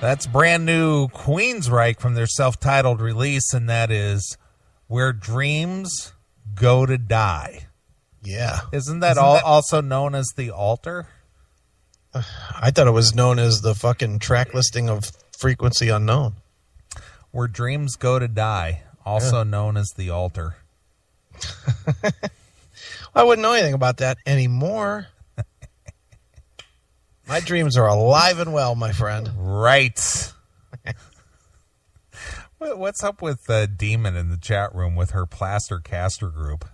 That's brand new Queensryche from their self-titled release, and that is Where Dreams Go to Die. Yeah. Isn't that also known as The Altar? I thought it was known as the fucking track listing of Frequency Unknown. Where Dreams Go to Die, also known as The Altar. I wouldn't know anything about that anymore. My dreams are alive and well, my friend. Right. What's up with Demon in the chat room with her plaster caster group?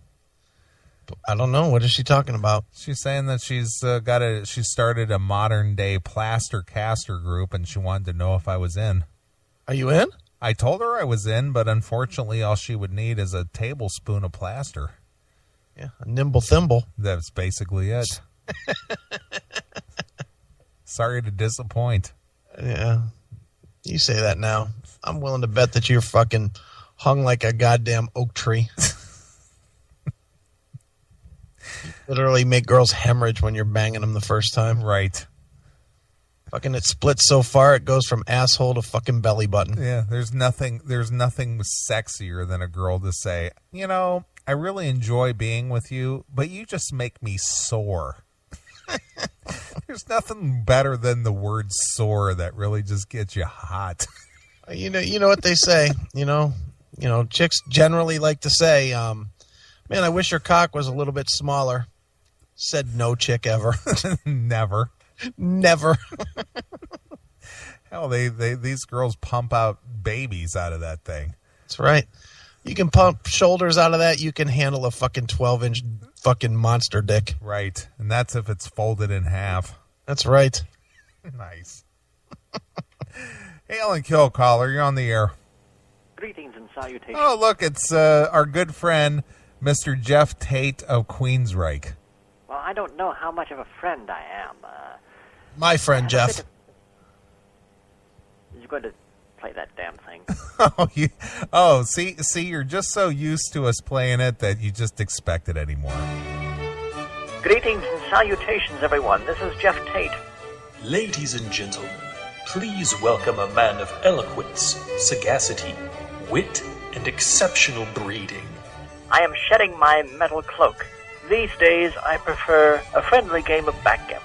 I don't know. What is she talking about? She's saying that she started a modern day plaster caster group, and she wanted to know if I was in. Are you in? I told her I was in, but unfortunately all she would need is a tablespoon of plaster. Yeah, a nimble thimble. That's basically it. Sorry to disappoint. Yeah. You say that now. I'm willing to bet that you're fucking hung like a goddamn oak tree. You literally make girls hemorrhage when you're banging them the first time. Right. Fucking it splits so far it goes from asshole to fucking belly button. Yeah, there's nothing sexier than a girl to say, you know, I really enjoy being with you, but you just make me sore. There's nothing better than the word sore that really just gets you hot. You know what they say. You know, chicks generally like to say, man, I wish your cock was a little bit smaller. Said no chick ever. Never. Hell, these girls pump out babies out of that thing. That's right. You can pump shoulders out of that. You can handle a fucking 12-inch fucking monster dick. Right. And that's if it's folded in half. That's right. Nice. Hail and kill, caller. You're on the air. Greetings and salutations. Oh, look, it's our good friend, Mr. Geoff Tate of Queensryche. Well, I don't know how much of a friend I am. My friend, Jeff. You're going to play that damn thing. See, you're just so used to us playing it that you just expect it anymore. Greetings and salutations, everyone. This is Geoff Tate. Ladies and gentlemen, please welcome a man of eloquence, sagacity, wit, and exceptional breeding. I am shedding my metal cloak. These days, I prefer a friendly game of backgammon.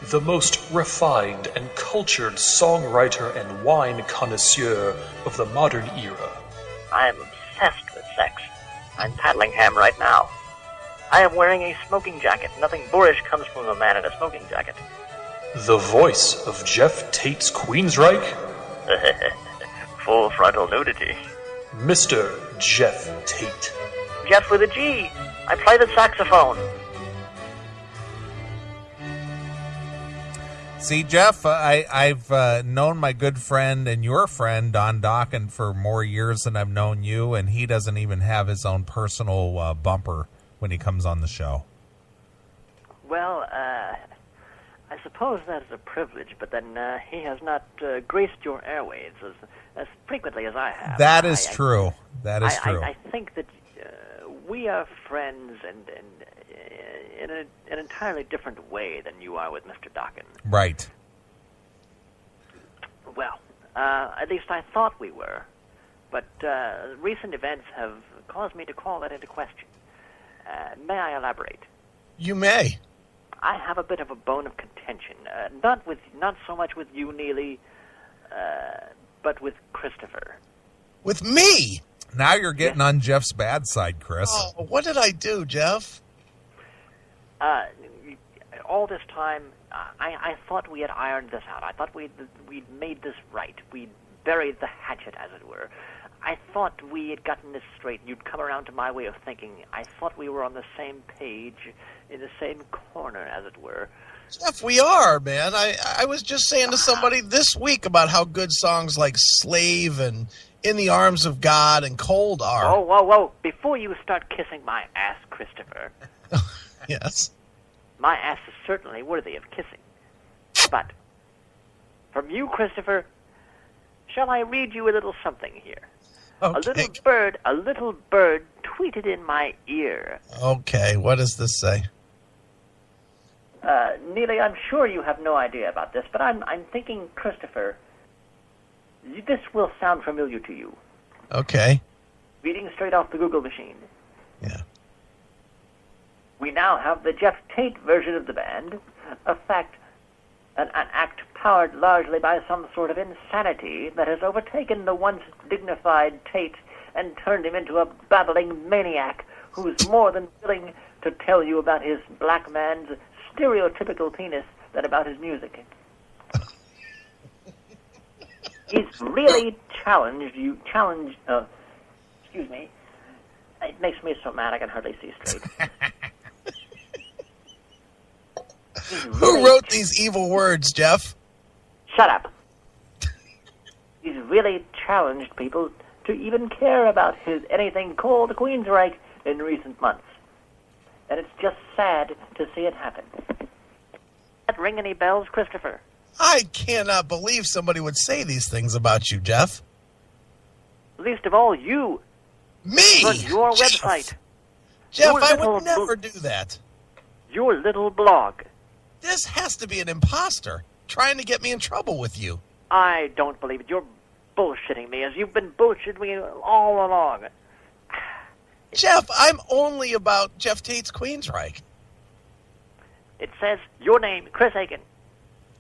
The most refined and cultured songwriter and wine connoisseur of the modern era. I am obsessed with sex. I'm paddling ham right now. I am wearing a smoking jacket. Nothing boorish comes from a man in a smoking jacket. The voice of Geoff Tate's Queensryche? Full frontal nudity. Mr. Geoff Tate. Jeff with a G. I play the saxophone. See, Jeff, I've known my good friend and your friend, Don Dokken, for more years than I've known you, and he doesn't even have his own personal bumper when he comes on the show. Well, I suppose that is a privilege, but then he has not graced your airways as frequently as I have. That is true. That is true. I think that we are friends and in an entirely different way than you are with Mr. Dokken. Right. Well, at least I thought we were, but recent events have caused me to call that into question. May I elaborate? You may. I have a bit of a bone of contention, not so much with you, Neely, but with Christopher. With me? Now you're getting on Jeff's bad side, Chris. Oh, what did I do, Jeff? All this time, I thought we had ironed this out. I thought we'd made this right. We'd buried the hatchet, as it were. I thought we had gotten this straight. You'd come around to my way of thinking. I thought we were on the same page, in the same corner, as it were. Jeff, we are, man. I was just saying to somebody this week about how good songs like Slave and In the Arms of God and Cold are. Oh, whoa. Before you start kissing my ass, Christopher. Yes. My ass is certainly worthy of kissing. But from you, Christopher, shall I read you a little something here? Okay. A little bird tweeted in my ear. Okay, what does this say? Neely, I'm sure you have no idea about this, but I'm thinking, Christopher, This will sound familiar to you. Okay. Reading straight off the Google machine. Yeah. We now have the Geoff Tate version of the band, an act powered largely by some sort of insanity that has overtaken the once dignified Tate and turned him into a babbling maniac who's more than willing to tell you about his black man's stereotypical penis than about his music. He's really excuse me. It makes me so mad I can hardly see straight. Who wrote these evil words, Jeff? Shut up. He's really challenged people to even care about anything called Queensryche in recent months. And it's just sad to see it happen. Does that ring any bells, Christopher? I cannot believe somebody would say these things about you, Jeff. Least of all, you. Me? On your website. Jeff, Your I little would never do that. Your little blog. This has to be an imposter trying to get me in trouble with you. I don't believe it. You're bullshitting me, as you've been bullshitting me all along. Jeff, I'm only about Geoff Tate's Queensryche. It says your name, Chris Aiken.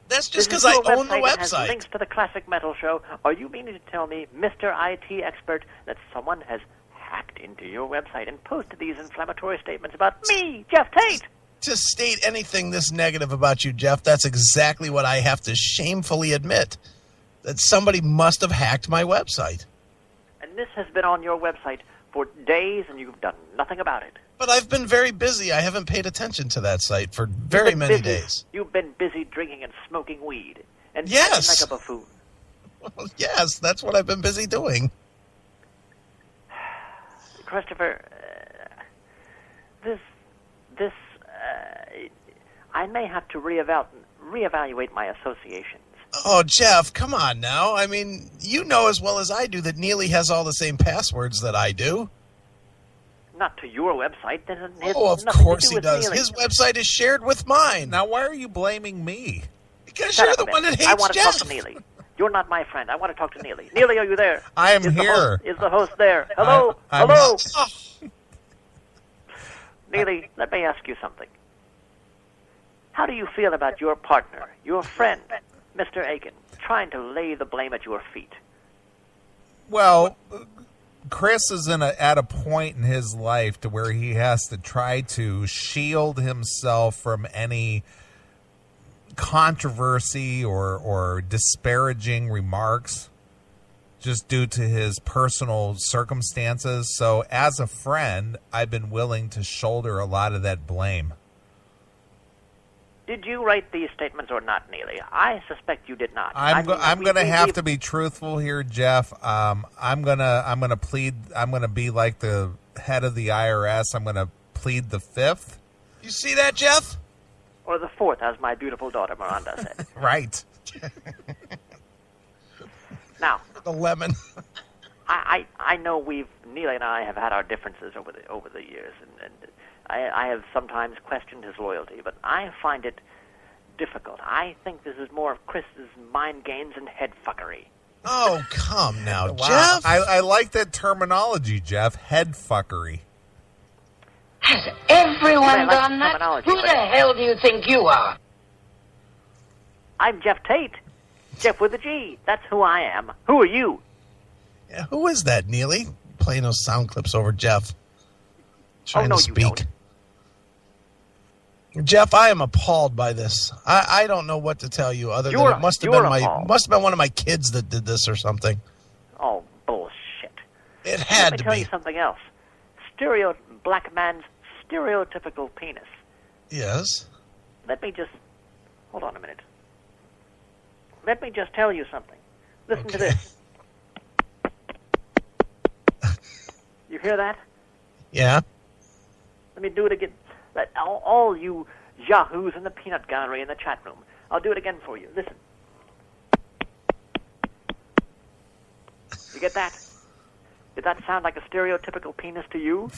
That's just because I own the It has website. links to the Classic Metal Show. Are you meaning to tell me, Mr. IT expert, that someone has hacked into your website and posted these inflammatory statements about me, Geoff Tate? To state anything this negative about you, Jeff, that's exactly what I have to shamefully admit. That somebody must have hacked my website. And this has been on your website for days, and you've done nothing about it. But I've been very busy. I haven't paid attention to that site for very many days. You've been busy drinking and smoking weed. And Yes. acting like a buffoon. Well, yes, that's what I've been busy doing. Christopher, I may have to reevaluate my associations. Oh, Jeff, come on now. I mean, you know as well as I do that Neely has all the same passwords that I do. Not to your website. Oh, of course he does. His website is shared with mine. Now, why are you blaming me? Because Shut you're up the a one that minute. hates I want to Jeff. talk to Neely. You're not my friend. I want to talk to Neely. Neely, are you there? I am Is the here. host- Is the host there? Hello? I'm Hello? Oh, Neely, let me ask you something. How do you feel about your partner, your friend, Mr. Aiken, trying to lay the blame at your feet? Well, Chris is at a point in his life to where he has to try to shield himself from any controversy or disparaging remarks just due to his personal circumstances. So as a friend, I've been willing to shoulder a lot of that blame. Did you write these statements or not, Neely? I suspect you did not. I'm going to have to be truthful here, Jeff. I'm going to plead. I'm going to be like the head of the IRS. I'm going to plead the fifth. you see that, Jeff? Or the fourth, as my beautiful daughter Miranda said. Right. Now, The lemon. I know Neely and I have had our differences over the years, and I have sometimes questioned his loyalty, but I find it difficult. I think this is more of Chris's mind games and head fuckery. Oh, come now, Wow. Jeff. I like that terminology, Jeff. Head fuckery. Has everyone I like done that? terminology, Who but- the hell do you think you are? I'm Geoff Tate. Jeff with a G. That's who I am. Who are you? Yeah, who is that, Neely? Playing those sound clips over Jeff. Trying no, to you speak. Jeff, I am appalled by this. I don't know what to tell you other than it must have been one of my kids that did this or something. Oh, bullshit. It had Let me to tell be. you something else. Black man's stereotypical penis. Yes. Let me just... Hold on a minute. Let me just tell you something. Listen to Okay. this. You hear that? Yeah. Let me do it again. All you yahoos in the peanut gallery in the chat room. I'll do it again for you. Listen. You get that? Did that sound like a stereotypical penis to you?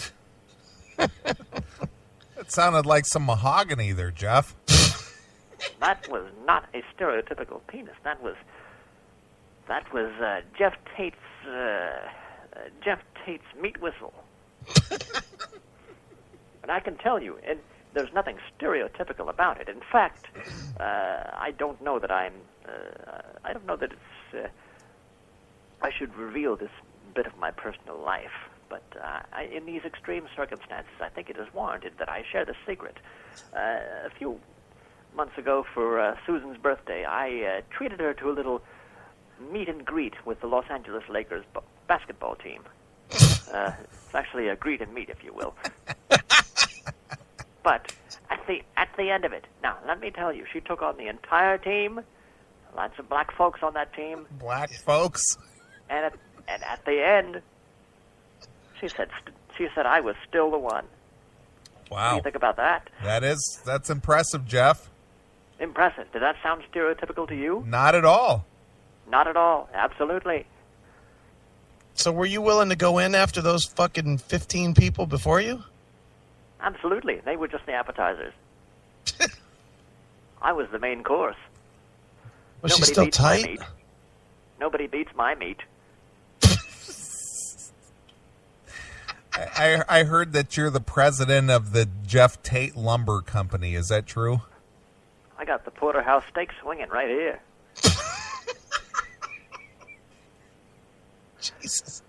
It sounded like some mahogany there, Jeff. That was not a stereotypical penis. That That was Geoff Tate's meat whistle. And I can tell you, there's nothing stereotypical about it. In fact, I don't know that I don't know that it's. I should reveal this bit of my personal life, but in these extreme circumstances, I think it is warranted that I share the secret. A few months ago, for Susan's birthday, I treated her to a little meet and greet with the Los Angeles Lakers basketball team. It's actually a greet and meet, if you will. But at the end of it, now let me tell you, she took on the entire team. Lots of black folks on that team. Black folks. And at the end, she said I was still the one. Wow. What do you think about that? That's impressive, Geoff. Impressive. Did that sound stereotypical to you? Not at all. Not at all. Absolutely. So were you willing to go in after those fucking 15 people before you? Absolutely. They were just the appetizers. I was the main course. Was she still tight? Nobody beats my meat. I heard that you're the president of the Geoff Tate Lumber Company. Is that true? I got the porterhouse steak swinging right here. Jesus.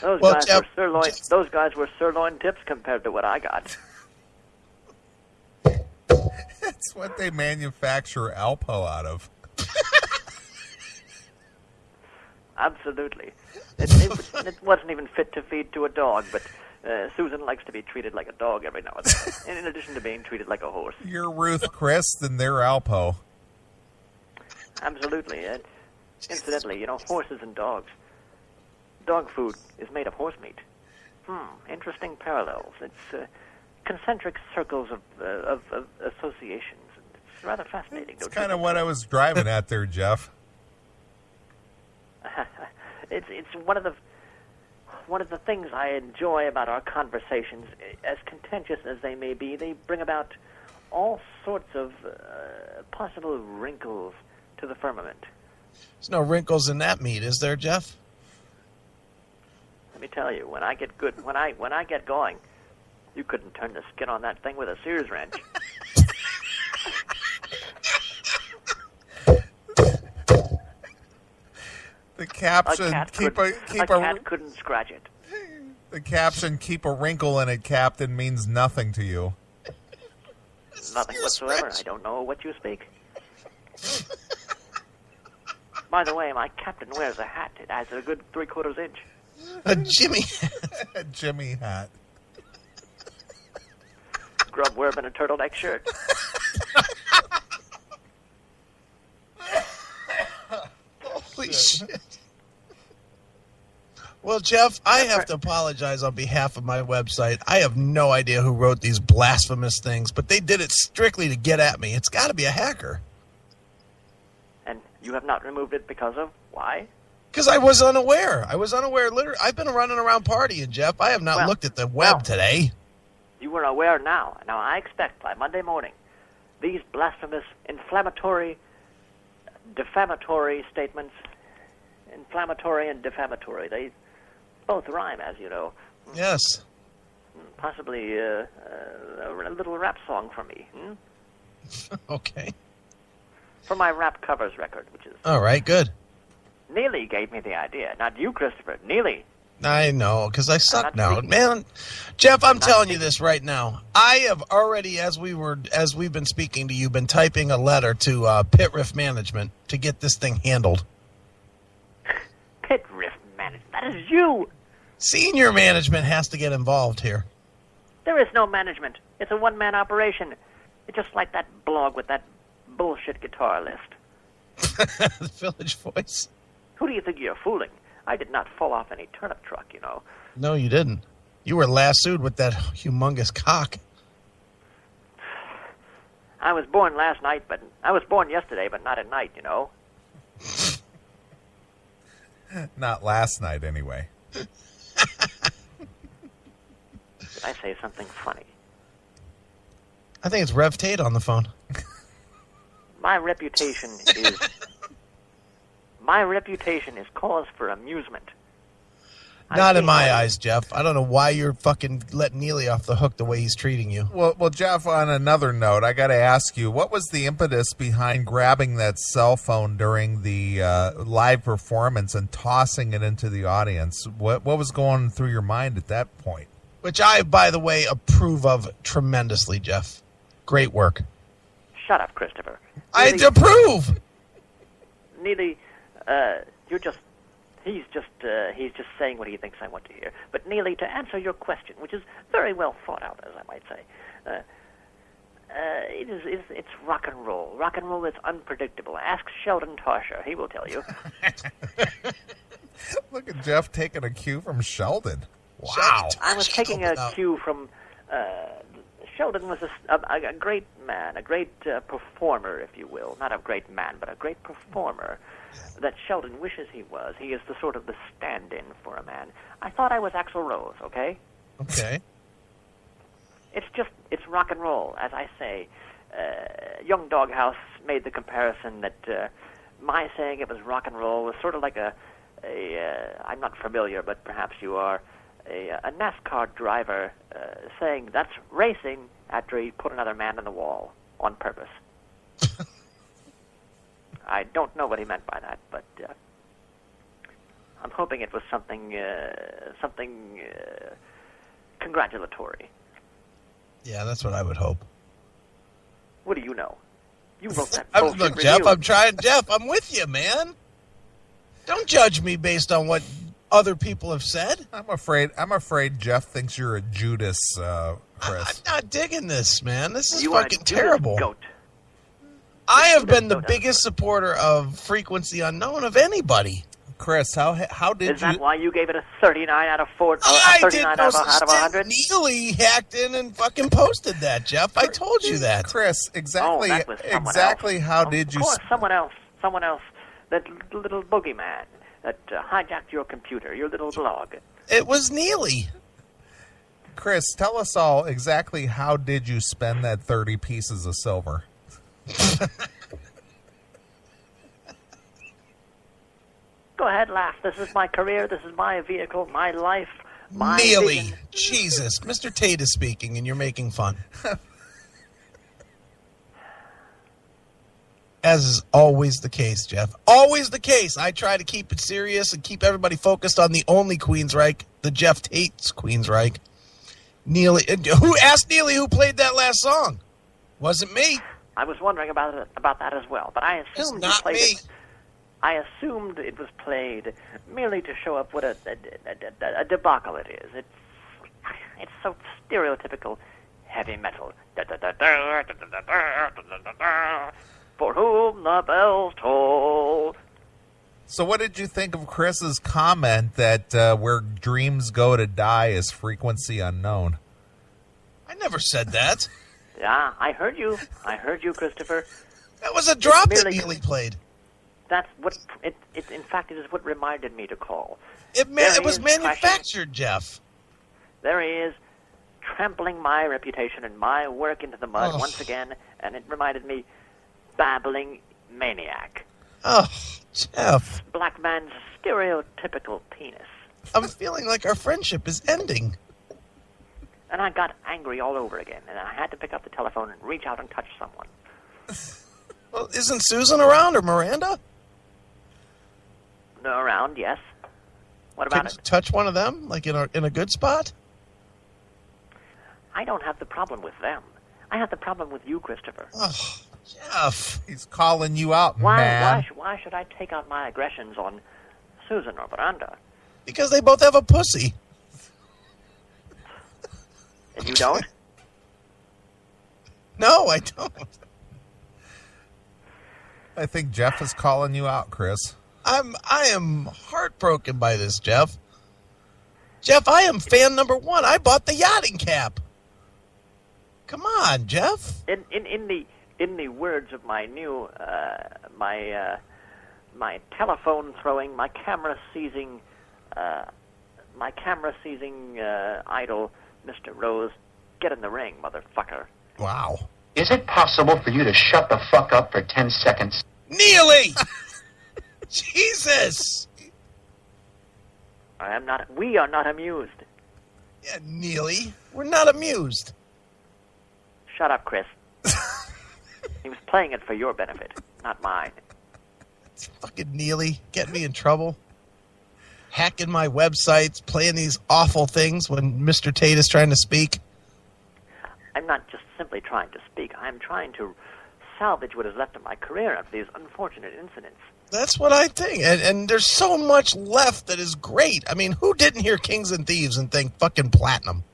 Those guys were sirloin tips compared to what I got. That's what they manufacture Alpo out of. Absolutely. It wasn't even fit to feed to a dog, but Susan likes to be treated like a dog every now and then, in addition to being treated like a horse. You're Ruth Chris, and they're Alpo. Absolutely. Incidentally, horses and dogs. Dog food is made of horse meat. Interesting parallels. It's concentric circles of associations. It's rather fascinating. It's kind of what I was driving at there, Geoff. It's one of the things I enjoy about our conversations. As contentious as they may be, they bring about all sorts of possible wrinkles to the firmament. There's no wrinkles in that meat, is there, Geoff? Let me tell you, when I get going, you couldn't turn the skin on that thing with a Sears wrench. The caption a cat couldn't scratch it. The caption "Keep a wrinkle in it, Captain" means nothing to you. Nothing whatsoever. I don't know what you speak. By the way, my captain wears a hat. It has a good 3/4 inch. A Jimmy. A Jimmy hat. Grub wearing a turtleneck shirt. Holy shit. Well, Geoff, I have to apologize on behalf of my website. I have no idea who wrote these blasphemous things, but they did it strictly to get at me. It's got to be a hacker. And you have not removed it because of why? Because I was unaware. Literally, I've been running around partying, Geoff. I have not looked at the web today. You were aware now. Now, I expect by Monday morning, these blasphemous, inflammatory, defamatory statements, inflammatory and defamatory, they both rhyme, as you know. Yes. Possibly a little rap song for me. Okay. For my rap covers record, which is... All right, good. Neely gave me the idea. Not you, Christopher. Neely. I know, because I suck now. Man, Geoff, I'm telling you this right now. I have already, as we've been speaking to you, been typing a letter to Pit Riff Management to get this thing handled. Pit Riff Management? That is you! Senior management has to get involved here. There is no management. It's a one-man operation. It's just like that blog with that bullshit guitar list. The Village Voice. Who do you think you're fooling? I did not fall off any turnip truck, you know. No, you didn't. You were lassoed with that humongous cock. I was born yesterday, but not at night, you know. Not last night, anyway. Did I say something funny? I think it's Rev Tate on the phone. My reputation is My reputation is cause for amusement. Not in my eyes, Jeff. I don't know why you're fucking letting Neely off the hook the way he's treating you. Well, Jeff, on another note, I got to ask you, what was the impetus behind grabbing that cell phone during the live performance and tossing it into the audience? What was going through your mind at that point? Which I, by the way, approve of tremendously, Jeff. Great work. Shut up, Christopher. I approve. Neely, he's just saying what he thinks I want to hear. But Neely, to answer your question, which is very well thought out, as I might say, it's rock and roll. Rock and roll is unpredictable. Ask Sheldon Tarsher; he will tell you. Look at Jeff taking a cue from Sheldon. Wow. I was taking a cue from Sheldon was a great man, a great performer, if you will. Not a great man, but a great performer that Sheldon wishes he was. He is the sort of the stand-in for a man. I thought I was Axl Rose, okay? Okay. It's rock and roll, as I say. Young Doghouse made the comparison that my saying it was rock and roll was sort of like I'm not familiar, but perhaps you are, a NASCAR driver saying that's racing after he put another man in the wall on purpose. I don't know what he meant by that, but I'm hoping it was something congratulatory. Yeah, that's what I would hope. What do you know? You wrote that bullshit Look, review. Jeff, Jeff, I'm with you, man. Don't judge me based on what other people have said. I'm afraid Jeff thinks you're a Judas, Chris. I'm not digging this, man. This is You fucking are a terrible. Goat. I have been the biggest supporter of Frequency Unknown of anybody. Chris, how did you... Is that why you gave it a 39 out of 4? I 39 did out of 100? Neely hacked in and fucking posted that, Jeff. I told you that. Chris, exactly, that was someone exactly else. how Of did you... course, someone else, that little boogeyman that hijacked your computer, your little blog. It was Neely. Chris, tell us all exactly how did you spend that 30 pieces of silver? Go ahead, laugh. This is my career. This is my vehicle, my life, my Neely. vision. Jesus. Mr. Tate is speaking, and you're making fun. As is always the case, Jeff. Always the case. I try to keep it serious and keep everybody focused on the only Queensryche, the Geoff Tate's Queensryche. Neely. Who asked Neely who played that last song? Wasn't me. I was wondering about that as well, but I assumed you played it. I assumed it was played merely to show up what a debacle it is. It's so stereotypical heavy metal. For whom the bells toll. So what did you think of Chris's comment that where dreams go to die is frequency unknown? I never said that. Yeah, I heard you. Christopher. That was a drop that Neely played. That's what it. In fact, it is what reminded me to call. It was manufactured, Jeff. There he is, trampling my reputation and my work into the mud once again, and it reminded me, babbling maniac. Oh, Jeff. Black man's stereotypical penis. I'm feeling like our friendship is ending. And I got angry all over again, and I had to pick up the telephone and reach out and touch someone. Well, isn't Susan around or Miranda? No, around, yes. What about Can you touch one of them, like in a good spot? I don't have the problem with them. I have the problem with you, Christopher. Oh, Jeff. He's calling you out, man. Why should I take out my aggressions on Susan or Miranda? Because they both have a pussy. And you don't? No, I don't. I think Jeff is calling you out, Chris. I am heartbroken by this, Jeff. Jeff, I am fan number 1. I bought the yachting cap. Come on, Jeff. In the words of my new my telephone throwing, my camera seizing idol, Mr. Rose, get in the ring, motherfucker. Wow. Is it possible for you to shut the fuck up for 10 seconds? Neely! Jesus! I am not. We are not amused. Yeah, Neely, we're not amused. Shut up, Chris. He was playing it for your benefit, not mine. It's fucking Neely getting me in trouble. Hacking my websites, playing these awful things when Mr. Tate is trying to speak. I'm not just simply trying to speak. I'm trying to salvage what is left of my career after these unfortunate incidents. That's what I think. And there's so much left that is great. I mean, who didn't hear Kings and Thieves and think fucking platinum?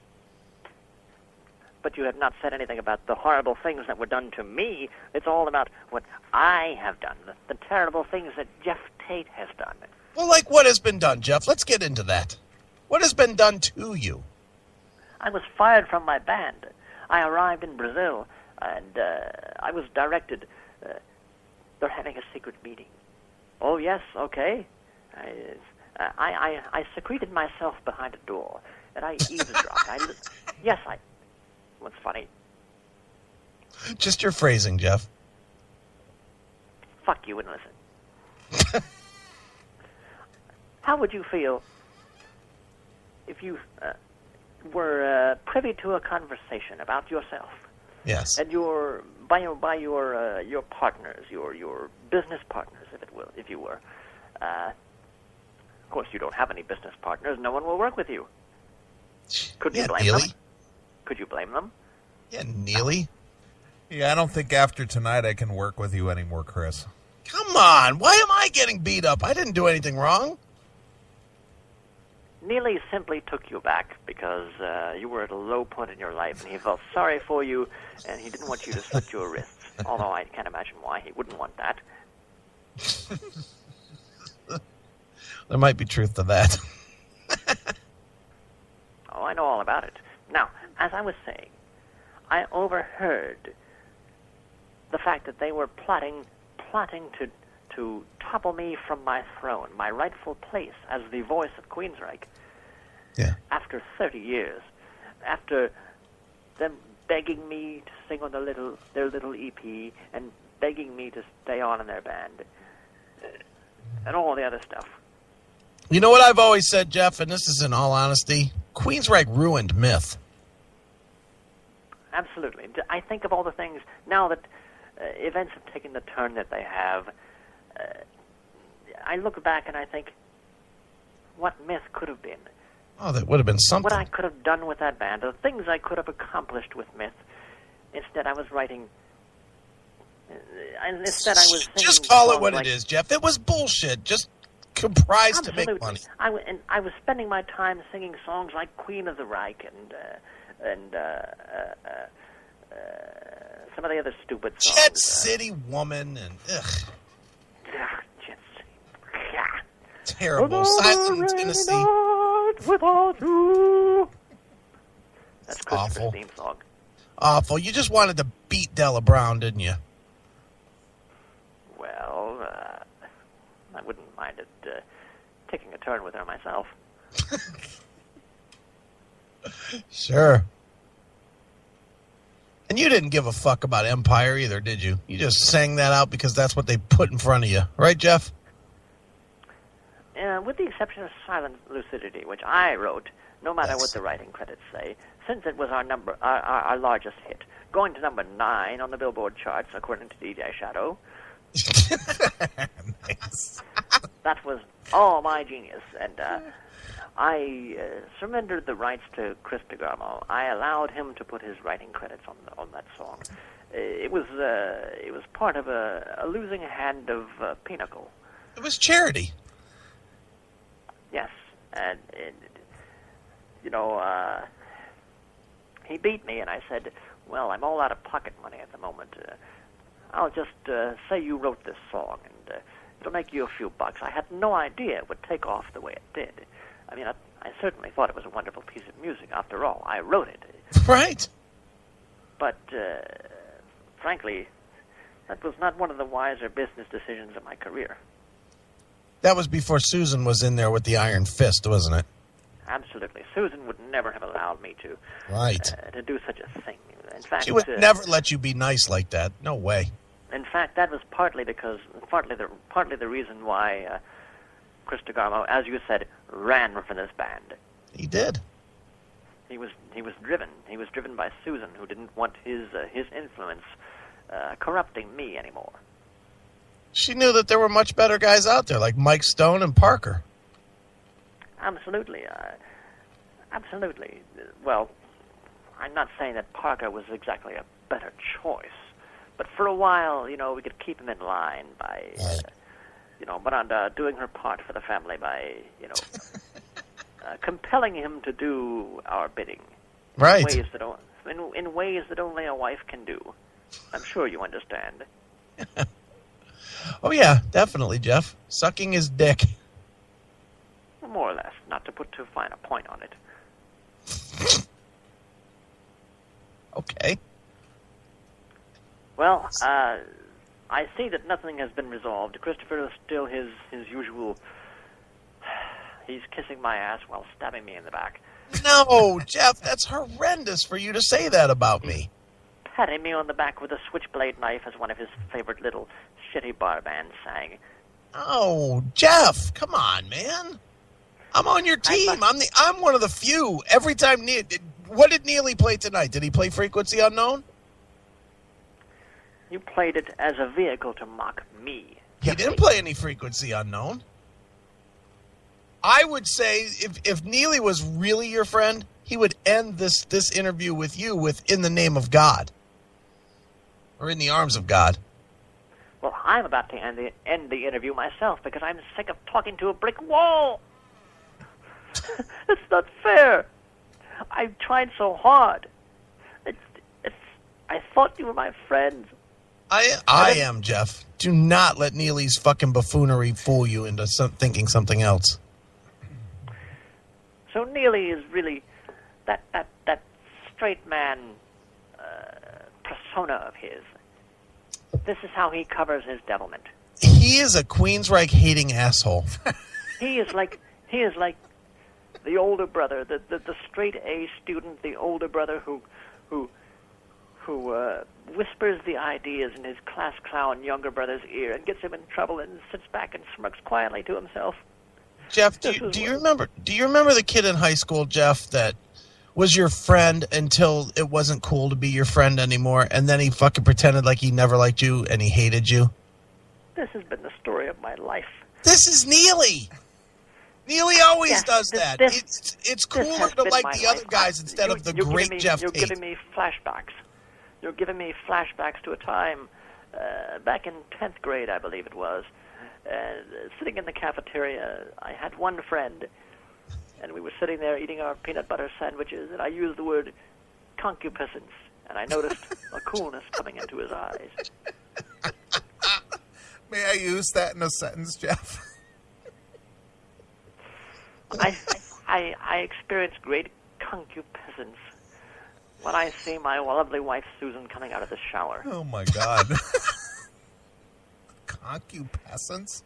But you have not said anything about the horrible things that were done to me. It's all about what I have done, the terrible things that Geoff Tate has done. Well, like what has been done, Jeff? Let's get into that. What has been done to you? I was fired from my band. I arrived in Brazil, and I was directed. They're having a secret meeting. Oh, yes, okay. I secreted myself behind a door, and I eavesdropped. What's funny? Just your phrasing, Jeff. Fuck you and listen. How would you feel if you were privy to a conversation about yourself? Yes. And your partners, your business partners, if you were. Of course, you don't have any business partners. No one will work with you. Could you blame them? Could you blame them? Yeah, Neely. Yeah, I don't think after tonight I can work with you anymore, Chris. Come on. Why am I getting beat up? I didn't do anything wrong. Neely simply took you back because you were at a low point in your life, and he felt sorry for you, and he didn't want you to slit your wrists. Although I can't imagine why he wouldn't want that. There might be truth to that. Oh, I know all about it. Now, as I was saying, I overheard the fact that they were plotting to topple me from my throne, my rightful place as the voice of Queensryche. Yeah. After 30 years, after them begging me to sing on their little EP and begging me to stay on in their band, and all the other stuff. You know what I've always said, Jeff, and this is in all honesty? Queensryche ruined myth. Absolutely. I think of all the things, now that events have taken the turn that they have, I look back and I think, what myth could have been? Oh, that would have been something. What I could have done with that band, the things I could have accomplished with myth. Instead, I was writing... Instead, I was singing just call it what like, it is, Jeff. It was bullshit. Just comprised to make money. I was spending my time singing songs like Queen of the Reich and some of the other stupid songs. Jet City Woman and ugh. Jet City. Yeah. Terrible. Silent Tennessee. Without you. That's awful. Christopher's theme song. Awful. You just wanted to beat Della Brown, didn't you? Well, I wouldn't mind it taking a turn with her myself. Sure. And you didn't give a fuck about Empire either, did you? You just sang that out because that's what they put in front of you. Right, Jeff? With the exception of Silent Lucidity, which I wrote, no matter what the writing credits say, since it was our largest hit, going to number 9 on the Billboard charts, according to DJ Shadow. Nice. That was all my genius, and I surrendered the rights to Chris DeGarmo. I allowed him to put his writing credits on that song. It was part of a losing hand of Pinnacle. It was charity. Yes, and he beat me, and I said, "Well, I'm all out of pocket money at the moment. I'll just say you wrote this song, and it'll make you a few bucks." I had no idea it would take off the way it did. I mean, I certainly thought it was a wonderful piece of music. After all, I wrote it. Right. But, frankly, that was not one of the wiser business decisions of my career. That was before Susan was in there with the iron fist, wasn't it? Absolutely. Susan would never have allowed me to to do such a thing. In fact, she would never let you be nice like that. No way. In fact, that was partly the reason why Chris DeGarmo, as you said, ran from this band. He did. He was driven. He was driven by Susan, who didn't want his influence corrupting me anymore. She knew that there were much better guys out there, like Mike Stone and Parker. Absolutely. Absolutely. Well, I'm not saying that Parker was exactly a better choice, but for a while, we could keep him in line by, Miranda doing her part for the family by, compelling him to do our bidding. Right. In ways that only a wife can do. I'm sure you understand. Oh, yeah, definitely, Jeff. Sucking his dick. More or less, not to put too fine a point on it. Okay. Well, I see that nothing has been resolved. Christopher is still his usual... He's kissing my ass while stabbing me in the back. No, Jeff, that's horrendous for you to say that about me. Patting me on the back with a switchblade knife, as one of his favorite little shitty bar bands sang. Oh, Jeff, come on, man. I'm on your team. I'm one of the few. Every time what did Neely play tonight? Did he play Frequency Unknown? You played it as a vehicle to mock me. He didn't play any Frequency Unknown. I would say if Neely was really your friend, he would end this interview with you with "In the Name of God" or "In the Arms of God." Well, I'm about to end the interview myself because I'm sick of talking to a brick wall. It's not fair. I've tried so hard. I thought you were my friends. I am, Jeff. Do not let Neely's fucking buffoonery fool you into thinking something else. So Neely is really that straight man persona of his. This is how he covers his devilment. He is a Queensryche hating asshole. He is like the older brother, the straight A student, the older brother who whispers the ideas in his class clown younger brother's ear and gets him in trouble and sits back and smirks quietly to himself. Jeff, do you remember the kid in high school, Jeff, that was your friend until it wasn't cool to be your friend anymore, and then he fucking pretended like he never liked you and he hated you? This has been the story of my life. This is Neely. Neely always does that. It's cooler to like the other guys instead of the great Geoff Tate. You're giving me flashbacks. You're giving me flashbacks to a time back in 10th grade, I believe it was. Sitting in the cafeteria, I had one friend, and we were sitting there eating our peanut butter sandwiches, and I used the word concupiscence, and I noticed a coolness coming into his eyes. May I use that in a sentence, Jeff? I experience great concupiscence when I see my lovely wife Susan coming out of the shower. Oh my God. Concupiscence?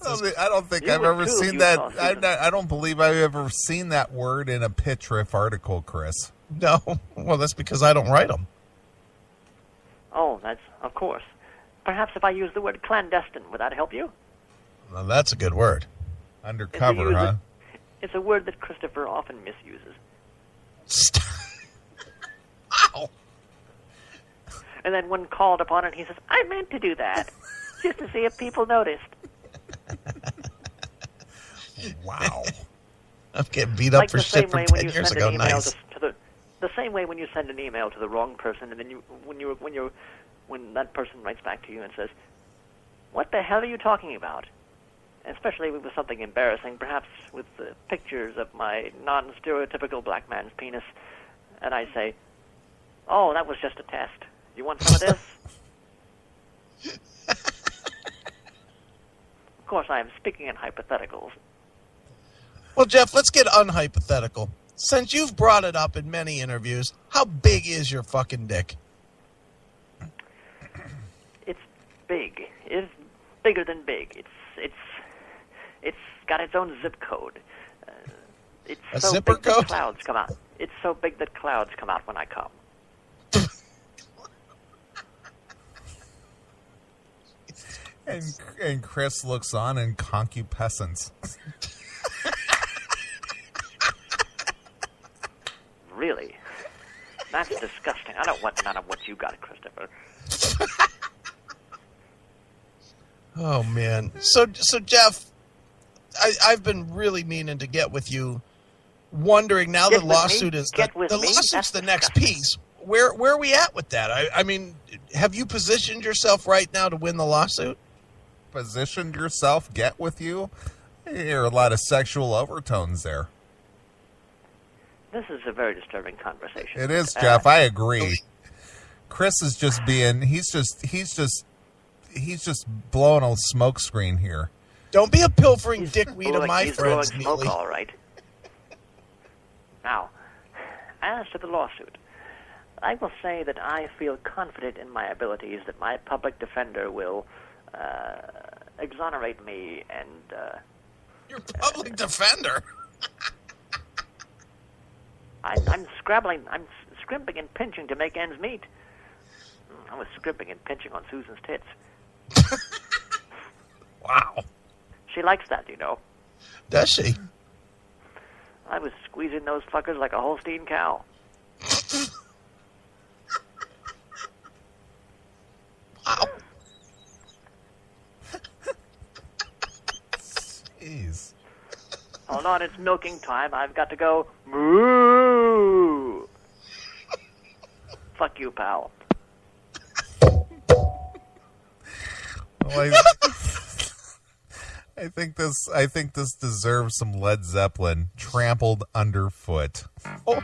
I don't think I've ever seen that. I don't believe I've ever seen that word in a Pitch Riff article, Chris. No. Well, that's because I don't write them. Oh, that's of course. Perhaps if I use the word clandestine, would that help you? Well, that's a good word. Undercover, huh? It's a word that Christopher often misuses. Stop. Ow. And then when called upon it, he says, I meant to do that, just to see if people noticed. Wow. I'm getting beat up for shit from 10 years ago. Nice. The same way when you send an email to the wrong person, and then when that person writes back to you and says, what the hell are you talking about? Especially with something embarrassing, perhaps with pictures of my non-stereotypical black man's penis, and I say, oh, that was just a test. You want some of this? Of course, I am speaking in hypotheticals. Well, Jeff, let's get unhypothetical. Since you've brought it up in many interviews, how big is your fucking dick? It's big. It's bigger than big. It's got its own zip code. It's a so zipper big code? that clouds come out. It's so big that clouds come out when I come. And Chris looks on in concupiscence. Really? That's disgusting. I don't want none of what you got, Christopher. Oh man. So Jeff, I've been really meaning to get with you. Wondering now Get the with lawsuit me? is Get the with me? lawsuit's That's the next disgusting. piece. Where are we at with that? I mean, have you positioned yourself right now to win the lawsuit? Positioned yourself, get with you. I hear a lot of sexual overtones there. This is a very disturbing conversation. It is, Jeff. I agree. Chris is just being. He's just blowing a smoke screen here. Don't be a pilfering He's dickweed of blowing- my he's friends, blowing smoke, Neely. all right. Now, as to the lawsuit, I will say that I feel confident in my abilities that my public defender will exonerate me and... You're public defender. I'm scrabbling, I'm scrimping and pinching to make ends meet. I was scrimping and pinching on Susan's tits. Wow. She likes that, you know. Does she? I was squeezing those fuckers like a Holstein cow. Wow. Jeez. Hold on, it's milking time. I've got to go moo. Fuck you, pal. Well, I think this deserves some Led Zeppelin. Trampled underfoot. Holy